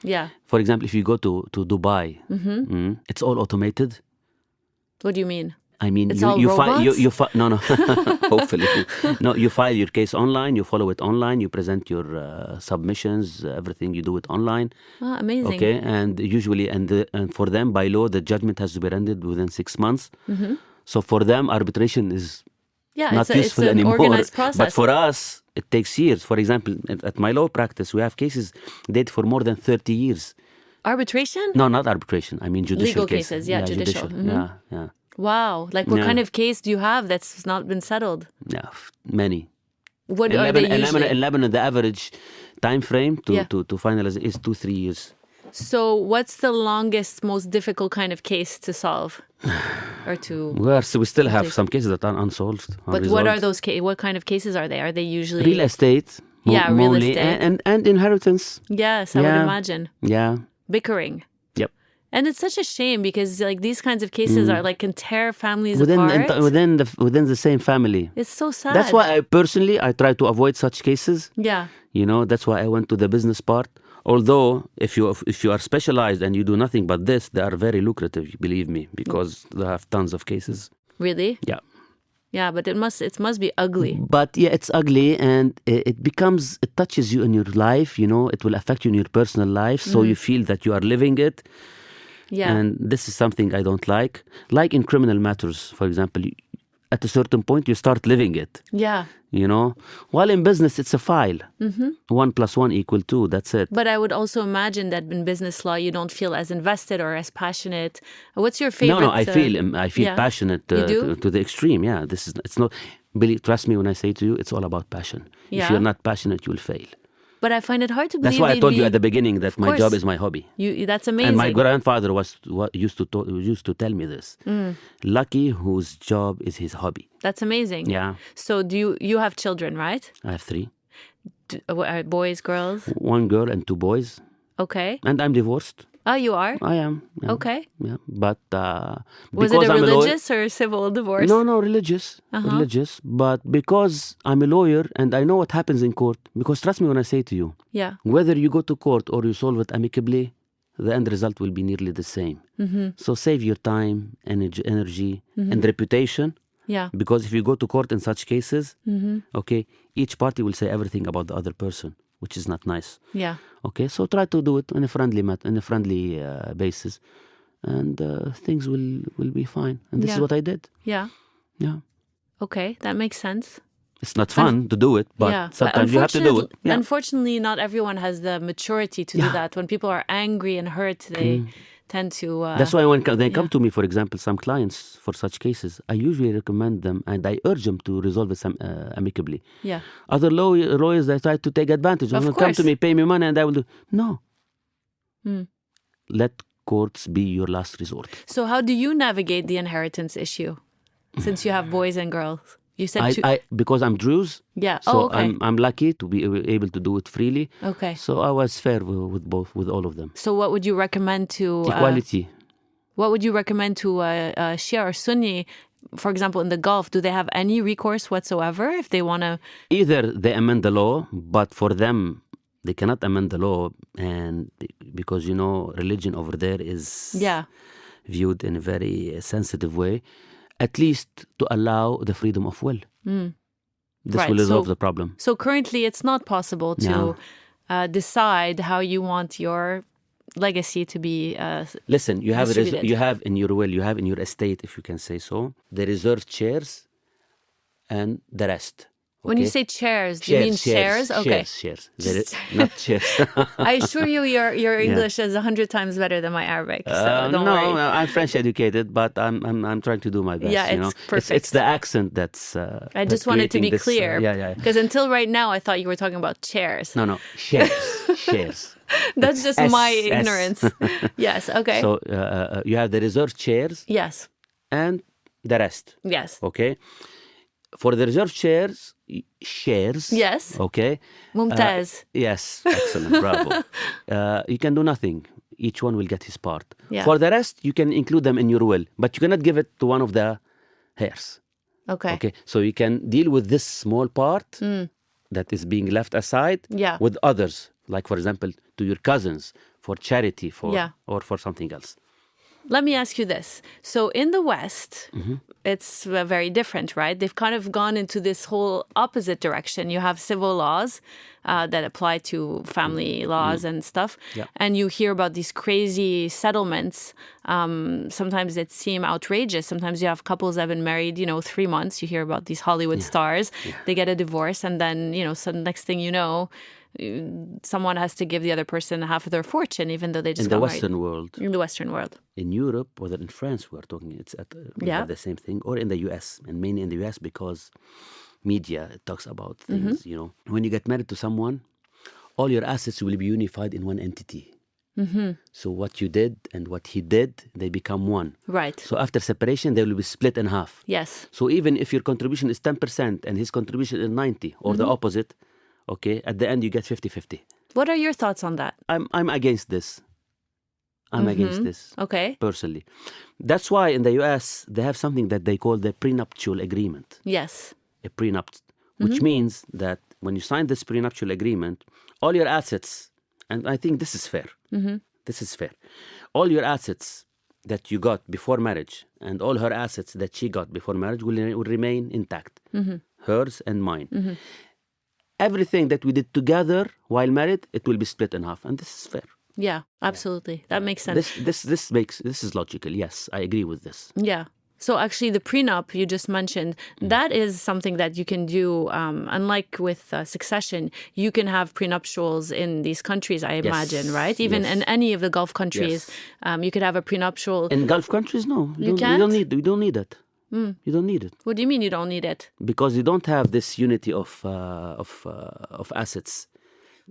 [SPEAKER 1] Yeah.
[SPEAKER 2] For example, if you go to Dubai, it's all automated.
[SPEAKER 1] What do you mean?
[SPEAKER 2] I mean,
[SPEAKER 1] it's you
[SPEAKER 2] file no, hopefully. No, you file your case online, you follow it online, you present your submissions, everything, you do it online.
[SPEAKER 1] Oh, amazing.
[SPEAKER 2] Okay, and usually, and for them, by law, the judgment has to be rendered within 6 months. So for them, arbitration is not useful anymore.
[SPEAKER 1] Organized process.
[SPEAKER 2] But for us, it takes years. For example, at my law practice, we have cases dated for more than 30 years.
[SPEAKER 1] Arbitration?
[SPEAKER 2] No, not arbitration. I mean judicial
[SPEAKER 1] Legal cases, judicial.
[SPEAKER 2] Yeah.
[SPEAKER 1] Wow. Like what kind of case do you have that's not been settled?
[SPEAKER 2] Yeah, many.
[SPEAKER 1] What are they usually?
[SPEAKER 2] In Lebanon, the average time frame to finalize is 2-3 years.
[SPEAKER 1] So what's the longest, most difficult kind of case to solve? Or to...
[SPEAKER 2] Well, so we still have some cases that are unsolved.
[SPEAKER 1] But what are those what kind of cases are they? Are they usually...
[SPEAKER 2] Real estate.
[SPEAKER 1] Real estate.
[SPEAKER 2] And inheritance.
[SPEAKER 1] Yes, I would imagine.
[SPEAKER 2] Yeah.
[SPEAKER 1] Bickering.
[SPEAKER 2] Yep.
[SPEAKER 1] And it's such a shame because like these kinds of cases are like can tear families apart.
[SPEAKER 2] Within the same family.
[SPEAKER 1] It's so sad.
[SPEAKER 2] That's why I try to avoid such cases.
[SPEAKER 1] Yeah.
[SPEAKER 2] You know, that's why I went to the business part. Although if you are specialized and you do nothing but this, they are very lucrative, believe me, because they have tons of cases.
[SPEAKER 1] Really?
[SPEAKER 2] Yeah.
[SPEAKER 1] Yeah, but it must be ugly.
[SPEAKER 2] But yeah, it's ugly, and it touches you in your life, you know, it will affect you in your personal life, so you feel that you are living it.
[SPEAKER 1] Yeah.
[SPEAKER 2] And this is something I don't like. Like in criminal matters, for example, at a certain point you start living it.
[SPEAKER 1] Yeah.
[SPEAKER 2] You know, while in business it's a file. 1 + 1 = 2. That's it.
[SPEAKER 1] But I would also imagine that in business law you don't feel as invested or as passionate. What's your favorite?
[SPEAKER 2] No, I feel passionate to the extreme. Yeah, it's not. Trust me when I say to you, it's all about passion.
[SPEAKER 1] Yeah.
[SPEAKER 2] If you're not passionate, you'll fail.
[SPEAKER 1] But I find it hard to believe.
[SPEAKER 2] That's why I told you at the beginning that my job is my hobby.
[SPEAKER 1] That's amazing.
[SPEAKER 2] And my grandfather used to tell me this. Lucky whose job is his hobby.
[SPEAKER 1] That's amazing.
[SPEAKER 2] Yeah.
[SPEAKER 1] So do you have children, right?
[SPEAKER 2] I have 3.
[SPEAKER 1] Boys, girls?
[SPEAKER 2] 1 girl and 2 boys.
[SPEAKER 1] Okay.
[SPEAKER 2] And I'm divorced.
[SPEAKER 1] Oh, you are?
[SPEAKER 2] I am. Yeah.
[SPEAKER 1] Okay.
[SPEAKER 2] Yeah, but
[SPEAKER 1] was it a religious or civil divorce?
[SPEAKER 2] No, religious. Religious. But because I'm a lawyer and I know what happens in court, because trust me when I say to you, whether you go to court or you solve it amicably, the end result will be nearly the same. So save your time, energy, and reputation.
[SPEAKER 1] Yeah.
[SPEAKER 2] Because if you go to court in such cases, okay, each party will say everything about the other person, which is not nice.
[SPEAKER 1] Yeah.
[SPEAKER 2] Okay, so try to do it in a friendly basis, and things will be fine. And this is what I did.
[SPEAKER 1] Yeah.
[SPEAKER 2] Yeah.
[SPEAKER 1] Okay, that makes sense.
[SPEAKER 2] It's not fun to do it, but sometimes you have to do it. Yeah.
[SPEAKER 1] Unfortunately, not everyone has the maturity to do that. When people are angry and hurt, they tend to...
[SPEAKER 2] That's why when they come to me, for example, some clients for such cases, I usually recommend them and I urge them to resolve it amicably.
[SPEAKER 1] Yeah.
[SPEAKER 2] Other lawyers, they try to take advantage.
[SPEAKER 1] Of course.
[SPEAKER 2] Come to me, pay me money, and I will do... No. Let courts be your last resort.
[SPEAKER 1] So how do you navigate the inheritance issue, since you have boys and girls? You said
[SPEAKER 2] because I'm Druze.
[SPEAKER 1] Yeah.
[SPEAKER 2] So
[SPEAKER 1] okay.
[SPEAKER 2] I'm lucky to be able to do it freely.
[SPEAKER 1] Okay.
[SPEAKER 2] So I was fair with all of them.
[SPEAKER 1] So what would you recommend to
[SPEAKER 2] equality?
[SPEAKER 1] What would you recommend to Shia or Sunni, for example, in the Gulf? Do they have any recourse whatsoever if they want to?
[SPEAKER 2] Either they amend the law, but for them they cannot amend the law, and because religion over there is viewed in a very sensitive way. At least to allow the freedom of will. This will resolve the problem.
[SPEAKER 1] So currently it's not possible to decide how you want your legacy to be
[SPEAKER 2] Listen, you have in your will, you have in your estate, if you can say so, the reserved shares and the rest.
[SPEAKER 1] When you
[SPEAKER 2] Okay?
[SPEAKER 1] say chairs, do you mean shares? Okay.
[SPEAKER 2] Shares. Not shares.
[SPEAKER 1] I assure you, your English is 100 times better than my Arabic, so don't
[SPEAKER 2] No,
[SPEAKER 1] worry.
[SPEAKER 2] I'm French educated, but I'm trying to do my best.
[SPEAKER 1] Yeah,
[SPEAKER 2] you
[SPEAKER 1] it's
[SPEAKER 2] know,
[SPEAKER 1] perfect.
[SPEAKER 2] It's the accent that's.
[SPEAKER 1] I just wanted to
[SPEAKER 2] creating
[SPEAKER 1] be
[SPEAKER 2] this,
[SPEAKER 1] clear.
[SPEAKER 2] yeah.
[SPEAKER 1] Because until right now, I thought you were talking about chairs.
[SPEAKER 2] No, shares, shares.
[SPEAKER 1] That's just
[SPEAKER 2] S,
[SPEAKER 1] my
[SPEAKER 2] S.
[SPEAKER 1] ignorance. Yes, okay.
[SPEAKER 2] So you have the reserved shares
[SPEAKER 1] Yes,
[SPEAKER 2] and the rest.
[SPEAKER 1] yes,
[SPEAKER 2] Okay. For the reserved shares.
[SPEAKER 1] yes.
[SPEAKER 2] Okay.
[SPEAKER 1] Mumtaz.
[SPEAKER 2] Yes, excellent, bravo. You can do nothing. Each one will get his part.
[SPEAKER 1] Yeah.
[SPEAKER 2] For the rest, you can include them in your will, but you cannot give it to one of the heirs.
[SPEAKER 1] Okay.
[SPEAKER 2] Okay, so you can deal with this small part that is being left aside
[SPEAKER 1] Yeah.
[SPEAKER 2] with others, like for example, to your cousins for charity, or for something else.
[SPEAKER 1] Let me ask you this. So in the West,
[SPEAKER 2] Mm-hmm.
[SPEAKER 1] it's very different, right? They've kind of gone into this whole opposite direction. You have civil laws that apply to family laws and stuff.
[SPEAKER 2] Yeah.
[SPEAKER 1] And you hear about these crazy settlements. Sometimes it seem outrageous. Sometimes you have couples that have been married, 3 months. You hear about these Hollywood stars. They get a divorce and then, so the next thing you know, someone has to give the other person half of their fortune, even though they just
[SPEAKER 2] In the
[SPEAKER 1] got
[SPEAKER 2] Western
[SPEAKER 1] married.
[SPEAKER 2] world,
[SPEAKER 1] In the Western world.
[SPEAKER 2] in Europe, whether in France, we're talking, we have the same thing, or in the US, and mainly in the US because media talks about things, When you get married to someone, all your assets will be unified in one entity. So what you did and what he did, they become one.
[SPEAKER 1] Right.
[SPEAKER 2] So after separation, they will be split in half.
[SPEAKER 1] Yes.
[SPEAKER 2] So even if your contribution is 10% and his contribution is 90, or the opposite, okay, at the end you get 50-50.
[SPEAKER 1] What are your thoughts on that?
[SPEAKER 2] I'm against this. I'm against this.
[SPEAKER 1] Okay.
[SPEAKER 2] Personally. That's why in the US, they have something that they call the prenuptial agreement.
[SPEAKER 1] Yes.
[SPEAKER 2] A prenup, which means that when you sign this prenuptial agreement, all your assets, and I think this is fair. This is fair. All your assets that you got before marriage and all her assets that she got before marriage will remain intact. Hers and mine. Everything that we did together while married, it will be split in half. And this is fair.
[SPEAKER 1] Yeah, absolutely. That makes sense.
[SPEAKER 2] This is logical. Yes, I agree with this.
[SPEAKER 1] Yeah. So actually the prenup you just mentioned, that is something that you can do. Unlike with succession, you can have prenuptials in these countries, I imagine, right? Even in any of the Gulf countries, you could have a prenuptial.
[SPEAKER 2] In Gulf countries, no.
[SPEAKER 1] You can't?
[SPEAKER 2] You don't need it. You don't need it.
[SPEAKER 1] What do you mean you don't need it?
[SPEAKER 2] Because you don't have this unity of assets.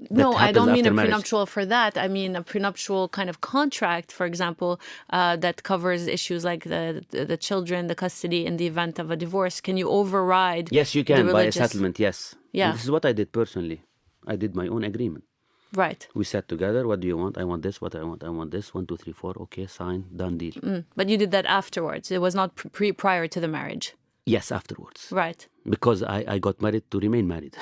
[SPEAKER 1] No, I don't mean a
[SPEAKER 2] marriage.
[SPEAKER 1] prenuptial for that. I mean a prenuptial kind of contract, for example, that covers issues like the children, the custody in the event of a divorce. Can you override?
[SPEAKER 2] Yes, you can
[SPEAKER 1] the
[SPEAKER 2] by a
[SPEAKER 1] religious-
[SPEAKER 2] settlement, yes.
[SPEAKER 1] Yeah.
[SPEAKER 2] And this is what I did personally. I did my own agreement.
[SPEAKER 1] Right.
[SPEAKER 2] We sat together. What do you want? I want this. What I want this. 1, 2, 3, 4. Okay, sign. Done deal.
[SPEAKER 1] But you did that afterwards. It was not prior to the marriage.
[SPEAKER 2] Yes, afterwards.
[SPEAKER 1] Right.
[SPEAKER 2] Because I got married to remain married.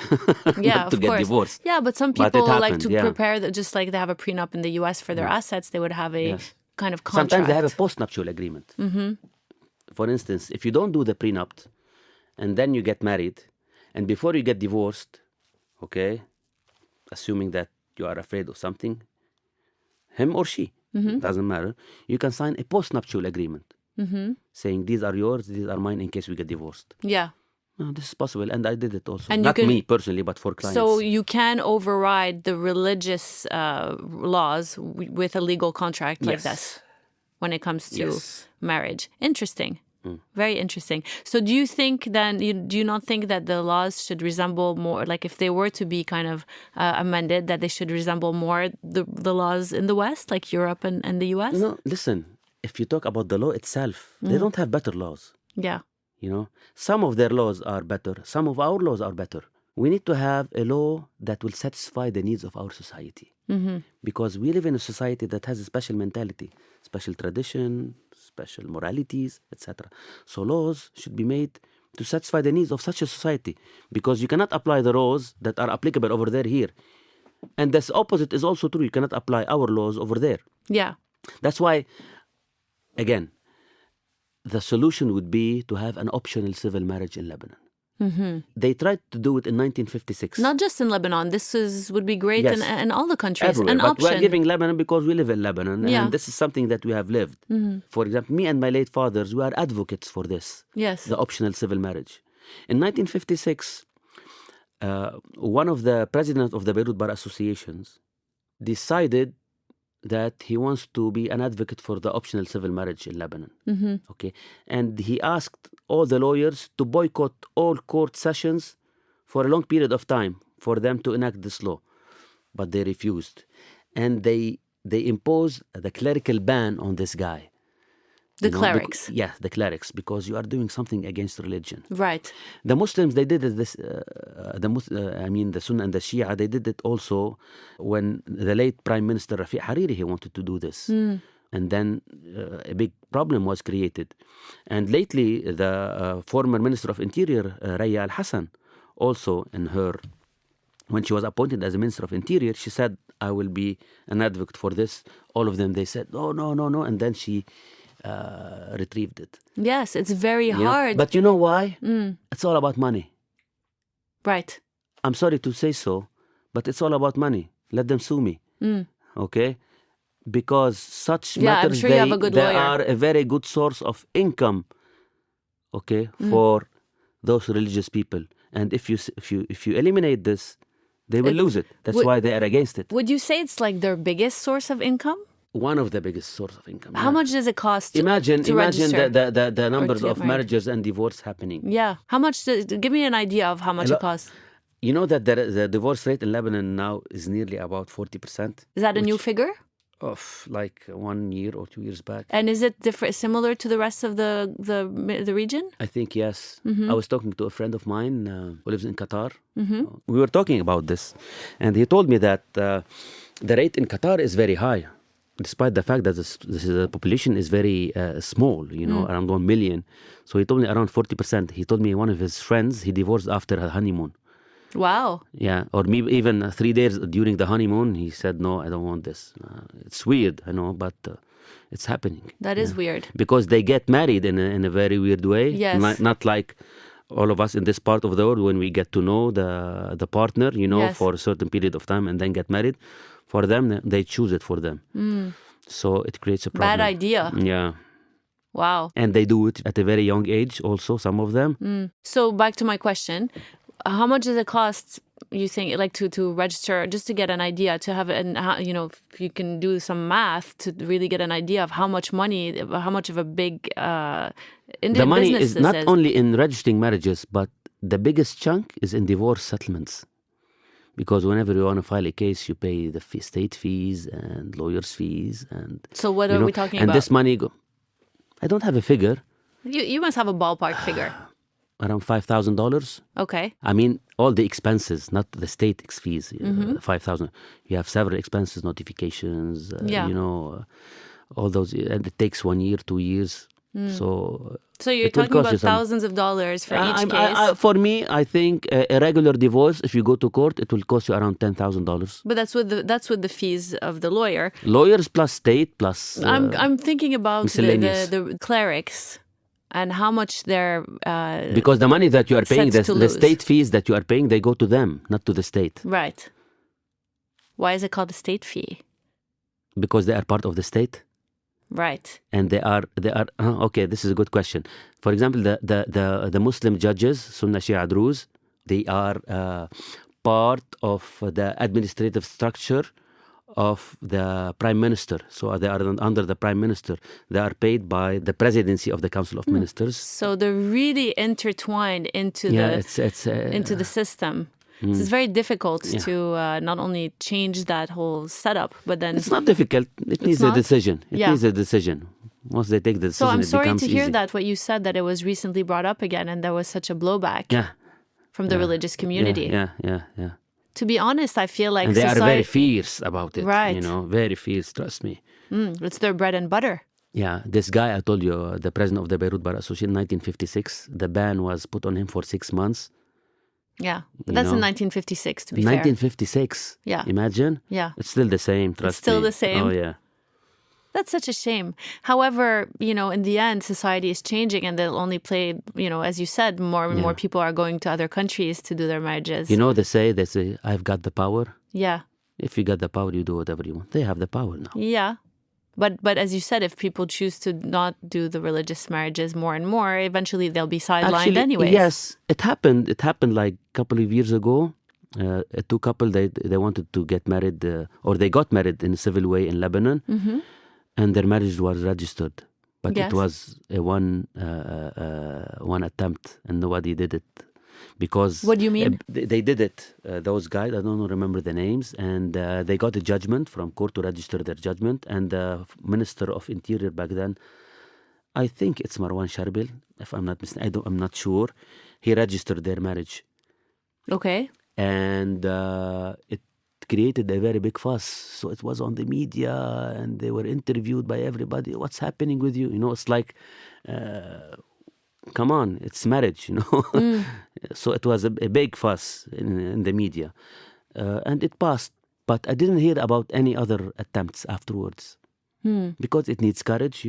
[SPEAKER 1] Yeah,
[SPEAKER 2] Not to
[SPEAKER 1] of
[SPEAKER 2] get
[SPEAKER 1] course.
[SPEAKER 2] divorced.
[SPEAKER 1] Yeah, but some
[SPEAKER 2] But it
[SPEAKER 1] people like
[SPEAKER 2] happened,
[SPEAKER 1] to
[SPEAKER 2] yeah.
[SPEAKER 1] prepare, just like they have a prenup in the U.S. for their assets, they would have a kind of contract.
[SPEAKER 2] Sometimes they have a post-nuptial agreement. For instance, if you don't do the prenup and then you get married, and before you get divorced, okay, assuming that you are afraid of something, him or she, doesn't matter, you can sign a post-nuptial agreement saying these are yours, these are mine in case we get divorced.
[SPEAKER 1] Yeah.
[SPEAKER 2] No, this is possible, and I did it also.
[SPEAKER 1] And you
[SPEAKER 2] Not
[SPEAKER 1] can-
[SPEAKER 2] me personally, but for clients.
[SPEAKER 1] So you can override the religious laws with a legal contract like
[SPEAKER 2] Yes.
[SPEAKER 1] this when it comes to
[SPEAKER 2] Yes.
[SPEAKER 1] marriage. Interesting. Very interesting. So do you think then, do you not think that the laws should resemble more, like if they were to be kind of amended, that they should resemble more the laws in the West, like Europe and the US?
[SPEAKER 2] No, listen, if you talk about the law itself, they don't have better laws.
[SPEAKER 1] Yeah.
[SPEAKER 2] Some of their laws are better. Some of our laws are better. We need to have a law that will satisfy the needs of our society. Because we live in a society that has a special mentality, special tradition, special moralities, etc. So laws should be made to satisfy the needs of such a society. Because you cannot apply the laws that are applicable over there here. And the opposite is also true. You cannot apply our laws over there.
[SPEAKER 1] Yeah.
[SPEAKER 2] That's why, again, the solution would be to have an optional civil marriage in Lebanon. They tried to do it in 1956.
[SPEAKER 1] Not just in Lebanon. This would be great
[SPEAKER 2] Yes.
[SPEAKER 1] in all the countries.
[SPEAKER 2] Everywhere.
[SPEAKER 1] An
[SPEAKER 2] But
[SPEAKER 1] option.
[SPEAKER 2] we're giving Lebanon because we live in Lebanon.
[SPEAKER 1] Yeah.
[SPEAKER 2] And this is something that we have lived. For example, me and my late fathers, we are advocates for this.
[SPEAKER 1] Yes.
[SPEAKER 2] The optional civil marriage. In 1956, one of the presidents of the Beirut Bar Associations decided that he wants to be an advocate for the optional civil marriage in Lebanon. Okay, and he asked all the lawyers to boycott all court sessions for a long period of time for them to enact this law, but they refused, and they imposed the clerical ban on this guy.
[SPEAKER 1] The clerics.
[SPEAKER 2] Yeah, the clerics, because you are doing something against religion.
[SPEAKER 1] Right.
[SPEAKER 2] The Muslims, they did this. The Sunnah and the Shia, they did it also when the late Prime Minister Rafiq Hariri, he wanted to do this. And then a big problem was created. And lately, the former Minister of Interior, Raya Al-Hassan, also when she was appointed as a Minister of Interior, she said, I will be an advocate for this. All of them, they said, no. And then she retrieved it.
[SPEAKER 1] Yes, it's very hard.
[SPEAKER 2] But you know why? It's all about money.
[SPEAKER 1] Right.
[SPEAKER 2] I'm sorry to say so, but it's all about money. Let them sue me. Okay? Because such matters,
[SPEAKER 1] I'm sure you have a good
[SPEAKER 2] they
[SPEAKER 1] lawyer.
[SPEAKER 2] are a very good source of income, okay, for those religious people. And if you eliminate this, they will lose it. That's why they are against it.
[SPEAKER 1] Would you say it's like their biggest source of income?
[SPEAKER 2] One of the biggest source of income.
[SPEAKER 1] How much does it cost to
[SPEAKER 2] Imagine
[SPEAKER 1] register
[SPEAKER 2] the numbers
[SPEAKER 1] get
[SPEAKER 2] of
[SPEAKER 1] married?
[SPEAKER 2] marriages and divorce happening.
[SPEAKER 1] Yeah. How much? Give me an idea of how much it costs.
[SPEAKER 2] You know that the divorce rate in Lebanon now is nearly about 40%.
[SPEAKER 1] Is that a new figure?
[SPEAKER 2] Of like 1 year or 2 years back.
[SPEAKER 1] And is it different, similar to the rest of the region?
[SPEAKER 2] I think yes. I was talking to a friend of mine who lives in Qatar. We were talking about this, and he told me that the rate in Qatar is very high, despite the fact that the population is very small, around 1 million. So he told me around 40%. He told me one of his friends, he divorced after a honeymoon.
[SPEAKER 1] Wow.
[SPEAKER 2] Yeah, or maybe even 3 days during the honeymoon, he said, no, I don't want this. It's weird, I know, but it's happening.
[SPEAKER 1] That is weird.
[SPEAKER 2] Because they get married in a very weird way.
[SPEAKER 1] Yes.
[SPEAKER 2] Not like all of us in this part of the world when we get to know the partner,
[SPEAKER 1] Yes.
[SPEAKER 2] for a certain period of time and then get married. For them, they choose it for them. So it creates a problem.
[SPEAKER 1] Bad idea.
[SPEAKER 2] Yeah.
[SPEAKER 1] Wow.
[SPEAKER 2] And they do it at a very young age also, some of them.
[SPEAKER 1] So back to my question. How much does it cost, you think, like to register, just to get an idea, to have if you can do some math to really get an idea of how much money, how much of a big
[SPEAKER 2] The money
[SPEAKER 1] business
[SPEAKER 2] is
[SPEAKER 1] this
[SPEAKER 2] not
[SPEAKER 1] is.
[SPEAKER 2] only in registering marriages, but the biggest chunk is in divorce settlements. Because whenever you want to file a case, you pay the state fees and lawyers' fees. And
[SPEAKER 1] So what are we talking
[SPEAKER 2] and
[SPEAKER 1] about?
[SPEAKER 2] this money, I don't have a figure,
[SPEAKER 1] You must have a ballpark figure.
[SPEAKER 2] around $5,000.
[SPEAKER 1] Okay.
[SPEAKER 2] I mean, all the expenses, not the state fees, 5,000. You have several expenses, notifications, all those, and it takes 1 year, 2 years. So
[SPEAKER 1] So you're
[SPEAKER 2] it will
[SPEAKER 1] talking
[SPEAKER 2] cost
[SPEAKER 1] about
[SPEAKER 2] you some-
[SPEAKER 1] thousands of dollars for each case.
[SPEAKER 2] For me, I think a regular divorce, if you go to court, it will cost you around $10,000.
[SPEAKER 1] But that's with the fees of the lawyer.
[SPEAKER 2] Lawyers plus state plus.
[SPEAKER 1] I'm thinking about
[SPEAKER 2] miscellaneous.
[SPEAKER 1] the clerics and how much they're
[SPEAKER 2] Because the money that you are paying,
[SPEAKER 1] Sets to
[SPEAKER 2] the
[SPEAKER 1] lose.
[SPEAKER 2] state fees that you are paying, they go to them, not to the state.
[SPEAKER 1] right. Why is it called a state fee?
[SPEAKER 2] Because they are part of the state.
[SPEAKER 1] Right.
[SPEAKER 2] And they are okay, this is a good question. For example, the Muslim judges, Sunnah Shia Druze, they are part of the administrative structure of the prime minister. So they are under the prime minister. They are paid by the presidency of the Council of Ministers.
[SPEAKER 1] So they're really intertwined into into the system. So it's very difficult to not only change that whole setup, but then
[SPEAKER 2] It's not difficult. It needs a
[SPEAKER 1] not?
[SPEAKER 2] decision. It
[SPEAKER 1] Yeah.
[SPEAKER 2] needs a decision. Once they take the
[SPEAKER 1] So
[SPEAKER 2] decision,
[SPEAKER 1] I'm
[SPEAKER 2] it
[SPEAKER 1] sorry
[SPEAKER 2] becomes
[SPEAKER 1] to hear
[SPEAKER 2] easy.
[SPEAKER 1] that what you said, that it was recently brought up again and there was such a blowback
[SPEAKER 2] Yeah.
[SPEAKER 1] from the religious community.
[SPEAKER 2] Yeah.
[SPEAKER 1] To be honest, I feel like
[SPEAKER 2] And they are very
[SPEAKER 1] society,
[SPEAKER 2] fierce about it.
[SPEAKER 1] Right.
[SPEAKER 2] Very fierce, trust me.
[SPEAKER 1] it's their bread and butter.
[SPEAKER 2] Yeah, this guy, I told you, the president of the Beirut Bar Association in 1956, the ban was put on him for 6 months.
[SPEAKER 1] Yeah. But that's in 1956, to be fair.
[SPEAKER 2] 1956.
[SPEAKER 1] Yeah.
[SPEAKER 2] Imagine.
[SPEAKER 1] Yeah.
[SPEAKER 2] It's still the same, trust
[SPEAKER 1] still
[SPEAKER 2] me.
[SPEAKER 1] the same.
[SPEAKER 2] Oh, yeah.
[SPEAKER 1] That's such a shame. However, in the end, society is changing and they'll only play, as you said, more and more people are going to other countries to do their marriages.
[SPEAKER 2] They say, I've got the power.
[SPEAKER 1] Yeah.
[SPEAKER 2] If you got the power, you do whatever you want. They have the power now.
[SPEAKER 1] Yeah. But as you said, if people choose to not do the religious marriages more and more, eventually they'll be sidelined anyways.
[SPEAKER 2] Yes, it happened. It happened like a couple of years ago. Two couple, they wanted to get married, or they got married in a civil way in Lebanon, and their marriage was registered. But
[SPEAKER 1] Yes.
[SPEAKER 2] it was a one attempt, and nobody did it. Because
[SPEAKER 1] What do you mean?
[SPEAKER 2] They did it, those guys, I don't remember the names, and they got a judgment from court to register their judgment, and the Minister of Interior back then, I think it's Marwan Sharbil, if I'm not mistaken, I'm not sure, he registered their marriage.
[SPEAKER 1] Okay.
[SPEAKER 2] And it created a very big fuss. So it was on the media, and they were interviewed by everybody. What's happening with you? It's like... come on, it's marriage, So it was a big fuss in the media. And it passed. But I didn't hear about any other attempts afterwards. Because it needs courage,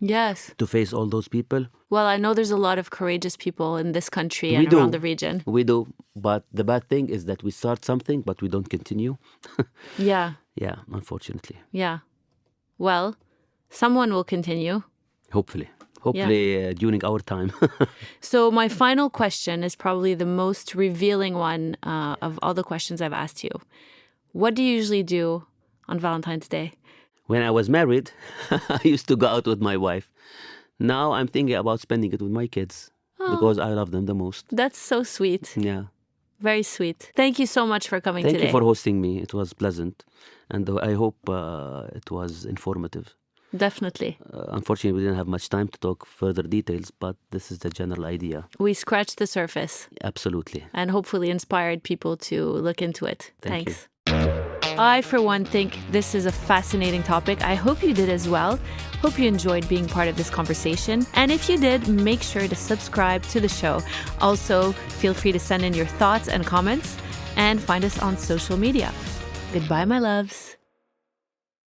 [SPEAKER 1] Yes.
[SPEAKER 2] to face all those people.
[SPEAKER 1] Well, I know there's a lot of courageous people in this country and around the region.
[SPEAKER 2] We do. But the bad thing is that we start something, but we don't continue.
[SPEAKER 1] Yeah.
[SPEAKER 2] Yeah, unfortunately.
[SPEAKER 1] Yeah. Well, someone will continue.
[SPEAKER 2] Hopefully during our time.
[SPEAKER 1] So my final question is probably the most revealing one of all the questions I've asked you. What do you usually do on Valentine's Day?
[SPEAKER 2] When I was married, I used to go out with my wife. Now I'm thinking about spending it with my kids because I love them the most.
[SPEAKER 1] That's so sweet.
[SPEAKER 2] Yeah.
[SPEAKER 1] Very sweet. Thank you so much for coming today.
[SPEAKER 2] Thank you for hosting me. It was pleasant. And I hope it was informative.
[SPEAKER 1] Definitely.
[SPEAKER 2] Unfortunately, we didn't have much time to talk further details, but this is the general idea.
[SPEAKER 1] We scratched the surface.
[SPEAKER 2] Absolutely.
[SPEAKER 1] And hopefully inspired people to look into it.
[SPEAKER 2] Thank
[SPEAKER 1] Thanks. I, for one, think this is a fascinating topic. I hope you did as well. Hope you enjoyed being part of this conversation. And if you did, make sure to subscribe to the show. Also, feel free to send in your thoughts and comments and find us on social media. Goodbye, my loves.